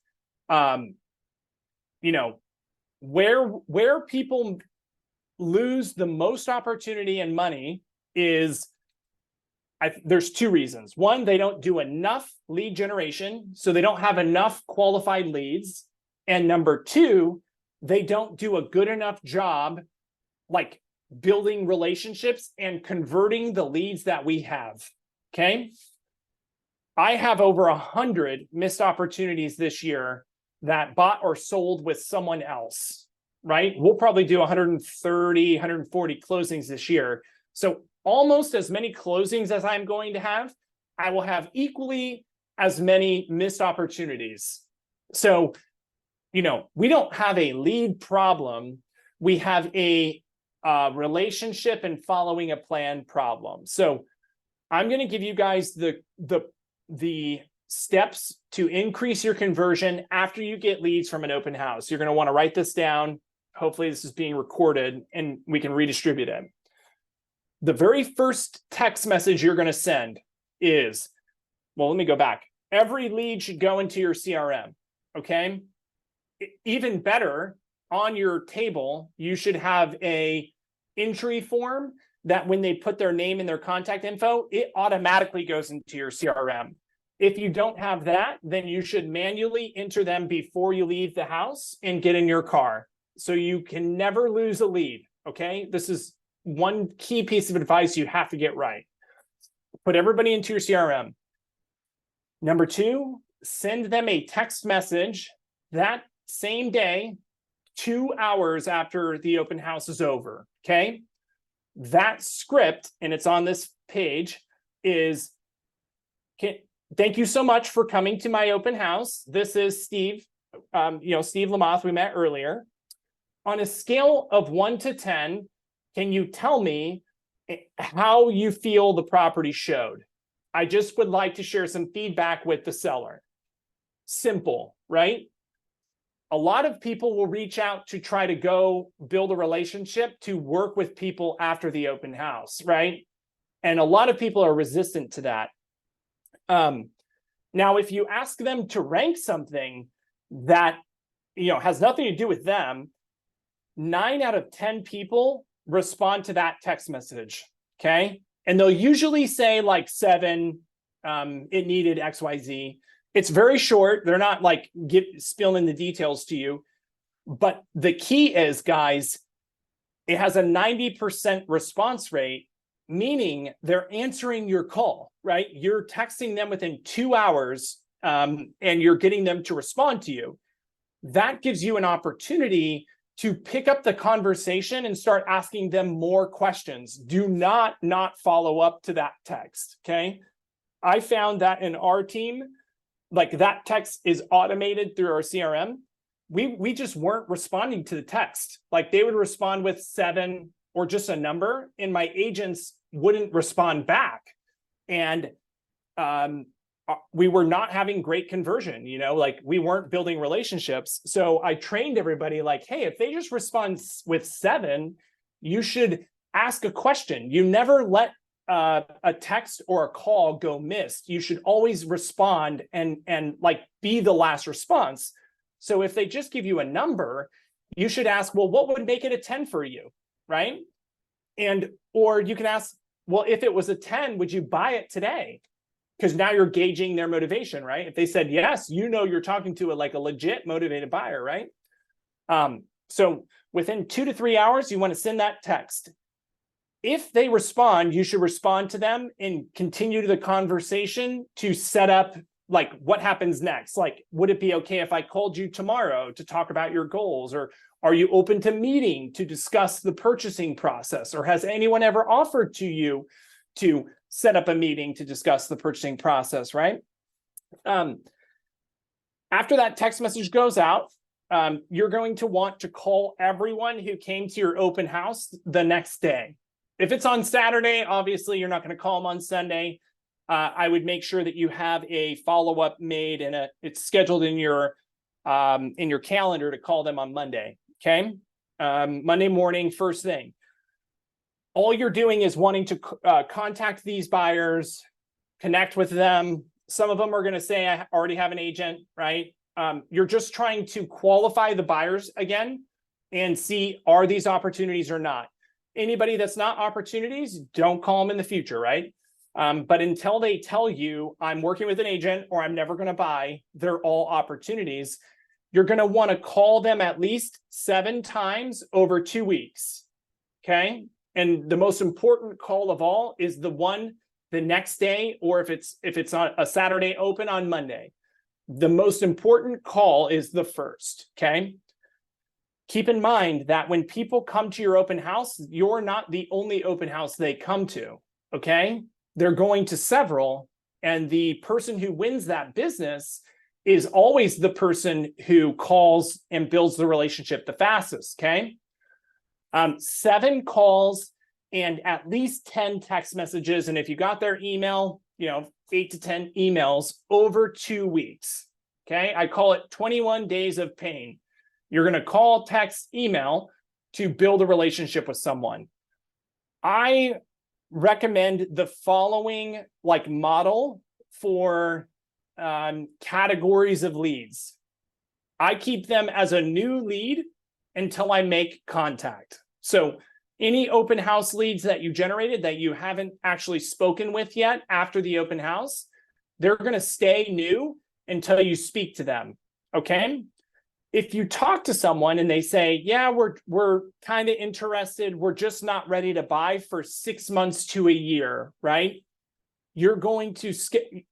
You know, where people lose the most opportunity and money is there's two reasons. One, they don't do enough lead generation, so they don't have enough qualified leads. And number two, they don't do a good enough job like building relationships and converting the leads that we have. Okay. I have over 100 missed opportunities this year that bought or sold with someone else, right? We'll probably do 130, 140 closings this year. So almost as many closings as I'm going to have, I will have equally as many missed opportunities. So, you know, we don't have a lead problem. We have a relationship and following a plan problem. So I'm going to give you guys the steps to increase your conversion after you get leads from an open house. You're going to want to write this down. Hopefully this is being recorded and we can redistribute it. The very first text message you're going to send is, well, let me go back. Every lead should go into your CRM. Okay. Even better, on your table, you should have a entry form that when they put their name and their contact info, it automatically goes into your CRM. If you don't have that, then you should manually enter them before you leave the house and get in your car. So you can never lose a lead. Okay. This is one key piece of advice you have to get right. Put everybody into your CRM. Number two, send them a text message that same day, 2 hours after the open house is over. Okay. That script, and it's on this page, is, thank you so much for coming to my open house. This is Steve, Steve Lamoth, we met earlier. On a scale of 1 to 10, can you tell me how you feel the property showed? I just would like to share some feedback with the seller. Simple, right? A lot of people will reach out to try to go build a relationship to work with people after the open house, right? And a lot of people are resistant to that. Now, if you ask them to rank something that has nothing to do with them, 9 out of 10 people respond to that text message. Okay. And they'll usually say like 7, it needed XYZ. It's very short. They're not like spilling the details to you. But the key is, guys, it has a 90% response rate, meaning they're answering your call, right? You're texting them within 2 hours and you're getting them to respond to you. That gives you an opportunity to pick up the conversation and start asking them more questions. Do not follow up to that text, okay? I found that in our team, like that text is automated through our CRM. We just weren't responding to the text. Like they would respond with 7 or just a number, and my agents wouldn't respond back. And we were not having great conversion, like we weren't building relationships. So I trained everybody like, hey, if they just respond with 7, you should ask a question. You never let a text or a call go missed. You should always respond and like be the last response. So if they just give you a number, you should ask, well, what would make it a 10 for you, right? Or you can ask, well, if it was a 10, would you buy it today? Because now you're gauging their motivation, right? If they said yes, you're talking to a legit motivated buyer, right? So within 2 to 3 hours, you want to send that text. If they respond, you should respond to them and continue the conversation to set up like what happens next. Like, would it be okay if I called you tomorrow to talk about your goals? Or are you open to meeting to discuss the purchasing process? Or has anyone ever offered to you to set up a meeting to discuss the purchasing process, right? After that text message goes out, you're going to want to call everyone who came to your open house the next day. If it's on Saturday, obviously you're not going to call them on Sunday. I would make sure that you have a follow-up made and it's scheduled in your calendar to call them on Monday. Okay. Monday morning, first thing. All you're doing is wanting to contact these buyers, connect with them. Some of them are going to say, I already have an agent, right? You're just trying to qualify the buyers again and see, are these opportunities or not? Anybody that's not opportunities, don't call them in the future, right? But until they tell you, I'm working with an agent or I'm never going to buy, they're all opportunities. You're going to want to call them at least 7 times over 2 weeks. Okay. And the most important call of all is the one the next day, or if it's on a Saturday open on Monday. The most important call is the first. Okay. Keep in mind that when people come to your open house, you're not the only open house they come to. Okay. They're going to several, and the person who wins that business is always the person who calls and builds the relationship the fastest. Okay. 7 calls and at least 10 text messages. And if you got their email, 8 to 10 emails over 2 weeks. Okay. I call it 21 days of pain. You're going to call, text, email to build a relationship with someone. I recommend the following model for categories of leads. I keep them as a new lead until I make contact. So any open house leads that you generated that you haven't actually spoken with yet after the open house, they're going to stay new until you speak to them. Okay. If you talk to someone and they say, yeah, we're kind of interested, we're just not ready to buy for 6 months to a year, right? You're going to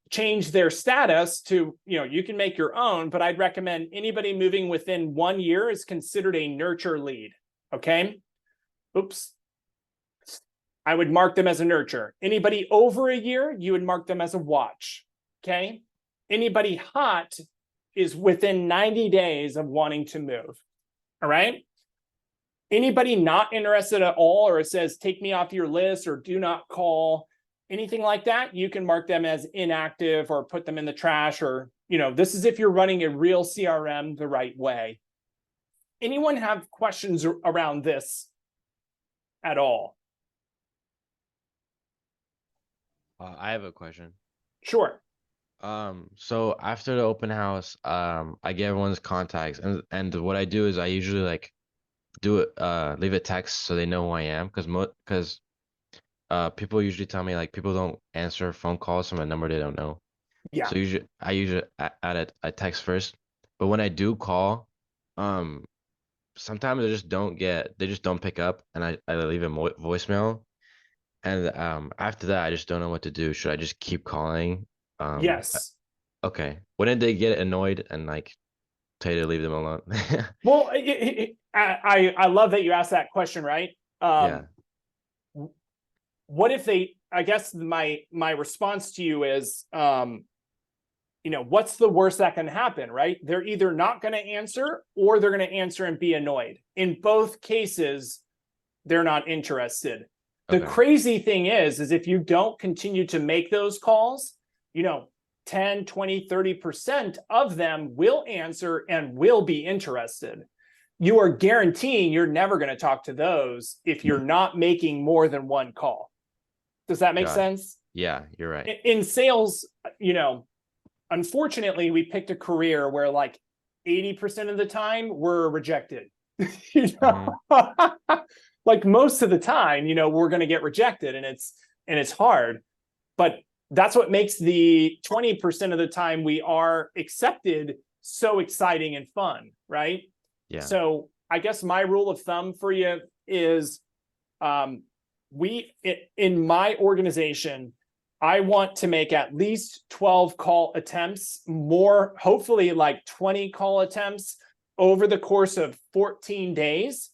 change their status to, you can make your own, but I'd recommend anybody moving within 1 year is considered a nurture lead. Okay. Oops. I would mark them as a nurture. Anybody over a year, you would mark them as a watch. Okay. Anybody hot is within 90 days of wanting to move. All right. Anybody not interested at all, or it says, take me off your list or do not call, anything like that, you can mark them as inactive or put them in the trash, or, this is if you're running a real CRM the right way. Anyone have questions around this at all? I have a question. Sure. So after the open house, I get everyone's contacts, and what I do is I usually leave a text so they know who I am, because people usually tell me people don't answer phone calls from a number they don't know. Yeah. So I usually add a text first, but when I do call, sometimes they just don't pick up, and I leave a voicemail, and after that I just don't know what to do. Should I just keep calling? Yes. Okay. Wouldn't they get annoyed and tell you to leave them alone? Well, I love that you asked that question, right? Yeah. What if I guess my response to you is, what's the worst that can happen, right? They're either not going to answer or they're going to answer and be annoyed. In both cases, they're not interested. The Okay. crazy thing is if you don't continue to make those calls, 10, 20, 30% of them will answer and will be interested. You are guaranteeing you're never going to talk to those if you're not making more than one call. Does that make sense? Yeah, you're right. In sales, unfortunately, we picked a career where 80% of the time we're rejected. Most of the time, we're going to get rejected, and it's hard. But that's what makes the 20% of the time we are accepted so exciting and fun, right? Yeah. So I guess my rule of thumb for you is, in my organization, I want to make at least 12 call attempts, more, hopefully 20 call attempts over the course of 14 days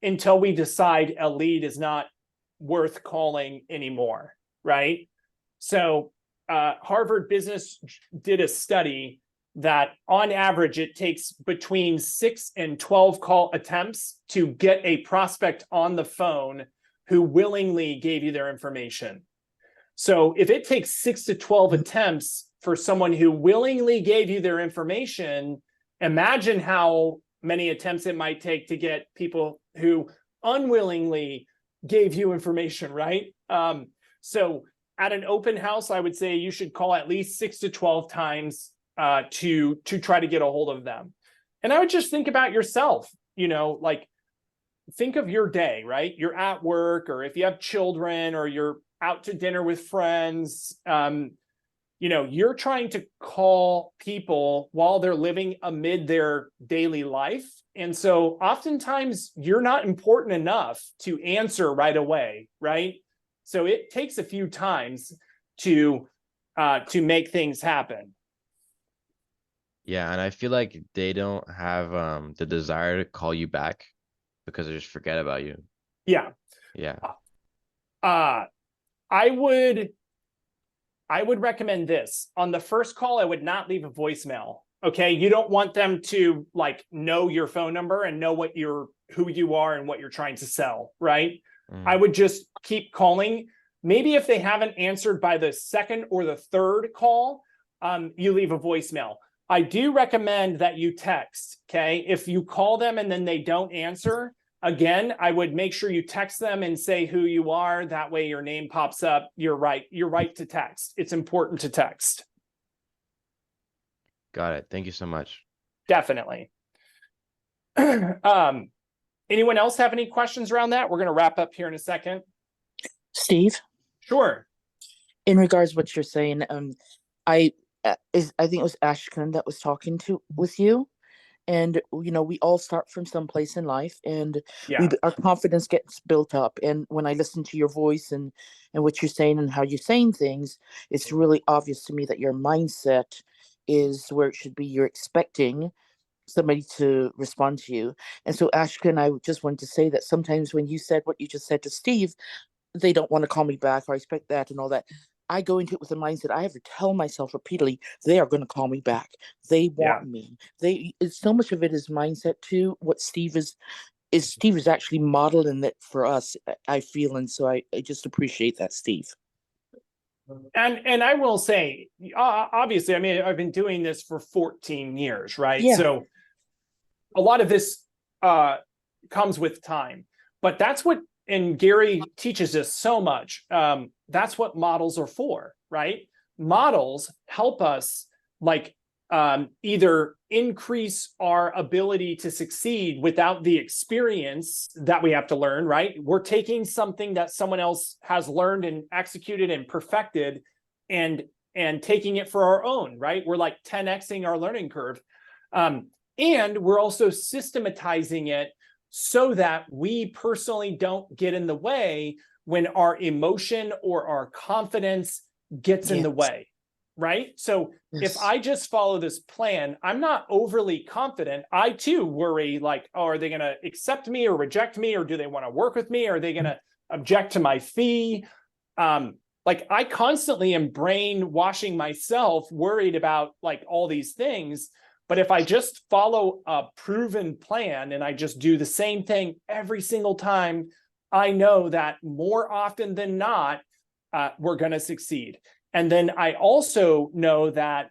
until we decide a lead is not worth calling anymore, right? So Harvard Business did a study that on average, it takes between 6 and 12 call attempts to get a prospect on the phone who willingly gave you their information. So if it takes 6 to 12 attempts for someone who willingly gave you their information, imagine how many attempts it might take to get people who unwillingly gave you information, right? So at an open house, I would say you should call at least 6 to 12 times to try to get a hold of them. And I would just think about yourself, like think of your day, right? You're at work, or if you have children, or you're out to dinner with friends, you're trying to call people while they're living amid their daily life. And so oftentimes you're not important enough to answer right away, right? So it takes a few times to make things happen. Yeah, and I feel like they don't have the desire to call you back because they just forget about you. Yeah. Yeah. I would recommend this. On the first call, I would not leave a voicemail. Okay. You don't want them to like know your phone number and know who you are and what you're trying to sell, right? I would just keep calling. Maybe if they haven't answered by the second or the third call, you leave a voicemail. I do recommend that you text. Okay. If you call them and then they don't answer, again, I would make sure you text them and say who you are. That way your name pops up. You're right. You're right to text. It's important to text. Got it. Thank you so much. Definitely. Anyone else have any questions around that? We're going to wrap up here in a second. Steve, Sure. in regards to what you're saying, I think it was Ashkan that was talking with you. And, we all start from someplace in life, and Yeah. our confidence gets built up. And when I listen to your voice and what you're saying and how you're saying things, it's really obvious to me that your mindset is where it should be. You're expecting somebody to respond to you. And so, Ashkan, I just wanted to say that sometimes when you said what you just said to Steve, they don't want to call me back, or I expect that and all that. I go into it with the mindset I have to tell myself repeatedly, they are going to call me back. They want me. So much of it is mindset too. What Steve is actually modeling that for us, I feel. And so I just appreciate that, Steve. And I will say, obviously, I mean, I've been doing this for 14 years, right? Yeah. So a lot of this comes with time, but that's what, and Gary teaches us so much. That's what models are for, right? Models help us either increase our ability to succeed without the experience that we have to learn, right? We're taking something that someone else has learned and executed and perfected and taking it for our own, right? We're like 10xing our learning curve. And we're also systematizing it so that we personally don't get in the way when our emotion or our confidence gets in the way, right? So if I just follow this plan, I'm not overly confident. I too worry like, oh, are they going to accept me or reject me? Or do they want to work with me? Are they going to object to my fee? Like I constantly am brainwashing myself, worried about like all these things. But if I just follow a proven plan and I just do the same thing every single time, I know that more often than not, we're going to succeed. And then I also know that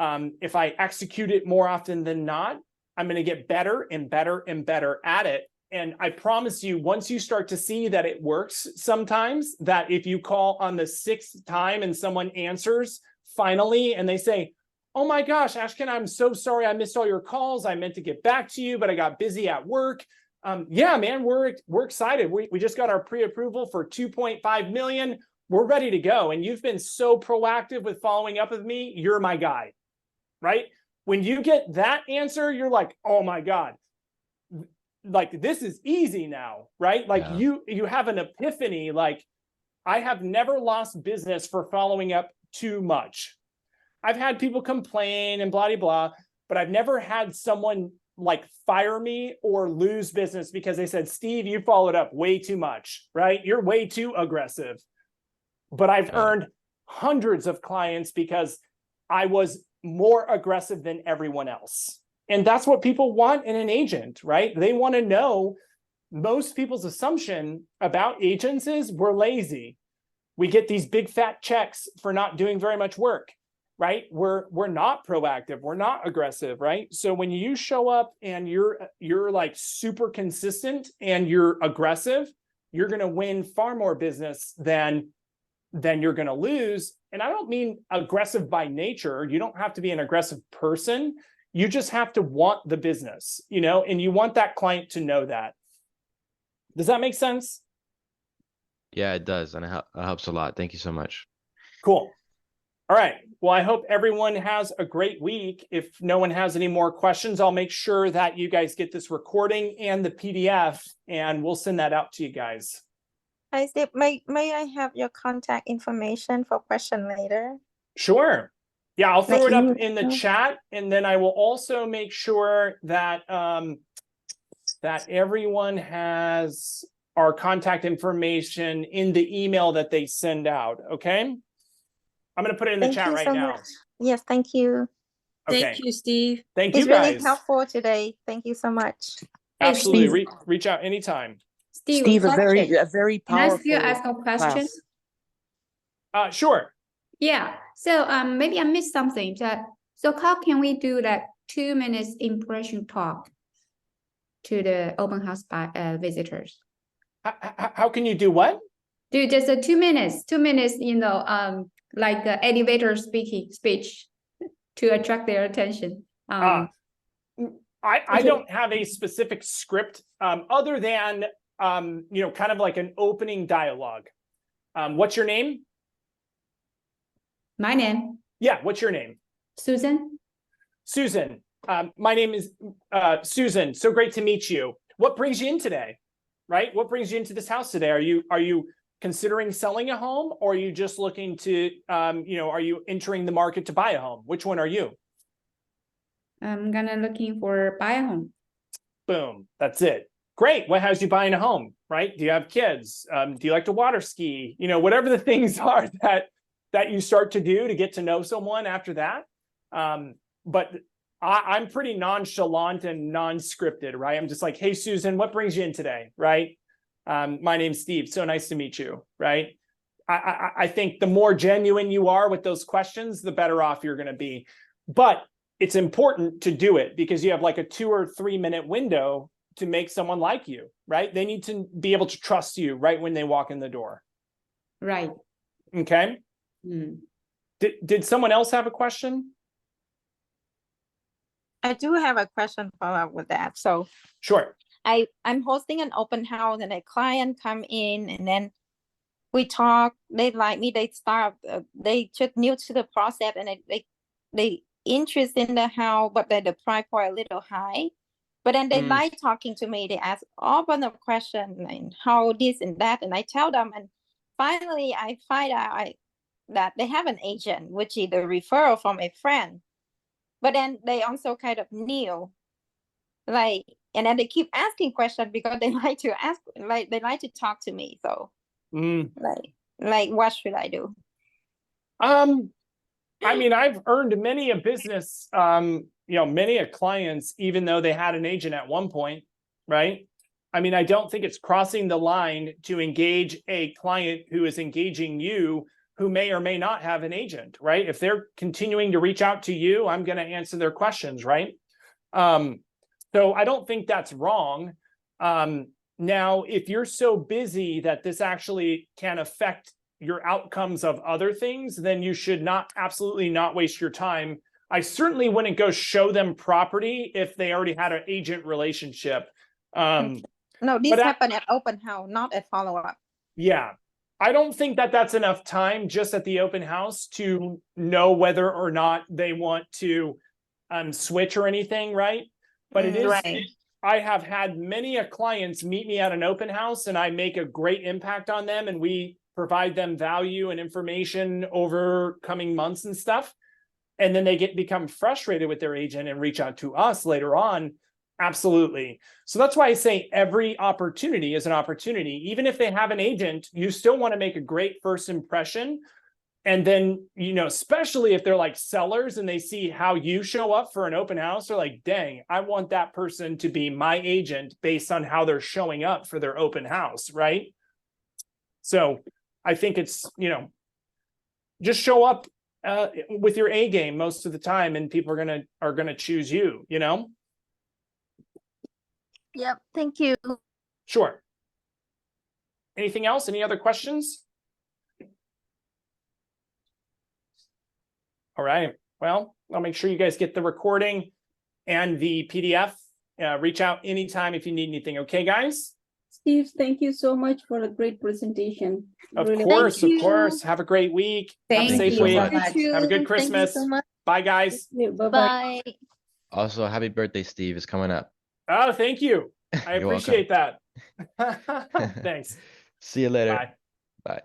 if I execute it more often than not, I'm going to get better and better and better at it. And I promise you, once you start to see that it works sometimes, that if you call on the 6th time and someone answers finally, and they say, oh my gosh, Ashkan, I'm so sorry I missed all your calls. I meant to get back to you, but I got busy at work. Yeah, man, we're excited. We just got our pre-approval for 2.5 million. We're ready to go. And you've been so proactive with following up with me. You're my guy, right? When you get that answer, you're like, oh my God, like this is easy now, right? Like you have an epiphany. Like I have never lost business for following up too much. I've had people complain and blah, blah, blah, but I've never had someone like fire me or lose business because they said, Steve, you followed up way too much, right? You're way too aggressive. But I've earned hundreds of clients because I was more aggressive than everyone else. And that's what people want in an agent, right? They want to know. Most people's assumption about agents is we're lazy. We get these big fat checks for not doing very much work, right? We're not proactive. We're not aggressive, right? So when you show up and you're like super consistent and you're aggressive, you're going to win far more business than you're going to lose. And I don't mean aggressive by nature. You don't have to be an aggressive person. You just have to want the business, you know, and you want that client to know that. Does that make sense? Yeah, it does. And it helps a lot. Thank you so much. Cool. All right. Well, I hope everyone has a great week. If no one has any more questions, I'll make sure that you guys get this recording and the PDF, and we'll send that out to you guys. Hi, Steve. May I have your contact information for question later? Sure. Yeah, I'll throw Like it up you- in the chat, and then I will also make sure that that everyone has our contact information in the email that they send out. Okay. I'm going to put it in the Thank chat you right so now. much. Yes, thank you. Okay. Thank you, Steve. Thank you It's really guys. helpful today. Thank you so much. Hey, Absolutely. Steve. Reach out anytime. Steve, a very Can I still powerful ask a question? class. Sure. Yeah. So maybe I missed something. So how can we do that 2 minutes impression talk to the open house visitors? How can you do what? Do just a 2 minutes, you know, like elevator speech to attract their attention. I don't have a specific script other than you know, kind of like an opening dialogue. What's your name? My name, Yeah, what's your name? Susan. Susan. My name is Susan. So great to meet you. What brings you in today? Right? What brings you into this house today? Are you considering selling a home, or are you just looking to you know, are you entering the market to buy a home? Which one are you? I'm gonna looking for buy a home. Boom. That's it. Great. What has you buying a home? Right? Do you have kids? Do you like to water ski? You know, whatever the things are that you start to do to get to know someone after that. But I'm pretty nonchalant and non-scripted, right? I'm just like, hey, Susan, what brings you in today? Right? My name's Steve. So nice to meet you. Right? I think the more genuine you are with those questions, the better off you're going to be. But it's important to do it because you have like a 2 or 3 minute window to make someone like you, right? They need to be able to trust you right when they walk in the door. Right. Okay. Mm. Did someone else have a question? I do have a question follow up with that. So Sure. I'm hosting an open house and a client come in and then we talk, they like me, they start, they just new to the process and they interest in the house, but the price point a little high. But then they like talking to me. They ask all bunch of questions and how this and that. And I tell them, and finally I find out that they have an agent, which is the referral from a friend. But then they also kind of knew, like, and then they keep asking questions because they like to ask, like they like to talk to me. So like what should I do? I mean, I've earned many a business, you know, many a clients, even though they had an agent at one point, right? I mean, I don't think it's crossing the line to engage a client who is engaging you, who may or may not have an agent, right? If they're continuing to reach out to you, I'm going to answer their questions, right? So I don't think that's wrong. Now, if you're so busy that this actually can affect your outcomes of other things, then you should absolutely not waste your time. I certainly wouldn't go show them property if they already had an agent relationship. No, this happened at open house, not at follow up. Yeah. I don't think that that's enough time just at the open house to know whether or not they want to switch or anything, right? But it is, Right. I have had many clients meet me at an open house and I make a great impact on them and we provide them value and information over coming months and stuff. And then they become frustrated with their agent and reach out to us later on. Absolutely. So that's why I say every opportunity is an opportunity. Even if they have an agent, you still want to make a great first impression. And then, you know, especially if they're like sellers and they see how you show up for an open house, they're like, dang, I want that person to be my agent based on how they're showing up for their open house, right? So I think it's, just show up with your A game most of the time, and people are gonna choose you, Yep. Thank you. Sure. Anything else? Any other questions? All right. Well, I'll make sure you guys get the recording and the PDF. Reach out anytime if you need anything. Okay, guys? Steve, thank you so much for a great presentation. Of Really course, of you. course. Have a great week. Have a Thank Thank safe you so week. much. much. Have a good Thank you Christmas. so much. Bye, guys. Bye-bye. Bye. Also, happy birthday, Steve, is coming up. Oh, thank you. I You're welcome. appreciate that. Thanks. See you later. Bye. Bye.